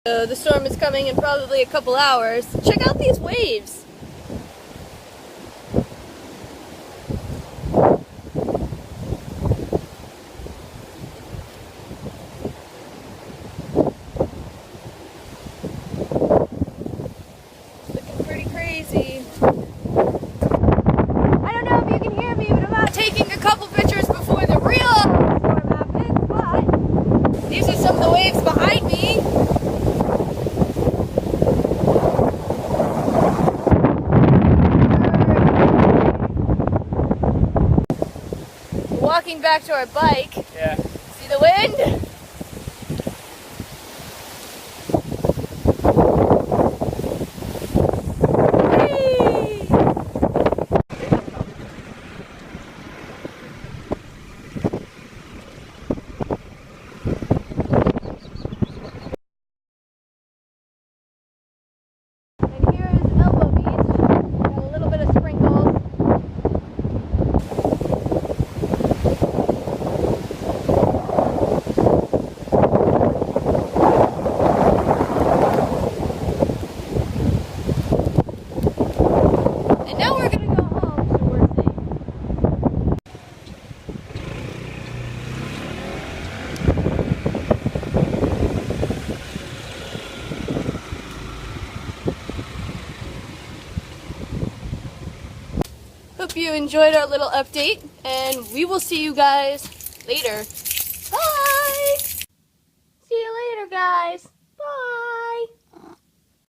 The storm is coming in probably a couple hours. Check out these waves. Looking pretty crazy. I don't know if you can hear me, but I'm out taking a couple pictures before the real storm happens, but these are some of the waves behind me. Walking back to our bike. Yeah. See the wind? Whee! And here is Elbow Beach. Got a little bit of sprinkles. Now we're gonna go home, so we're safe. Hope you enjoyed our little update, and we will see you guys later. Bye! See you later, guys.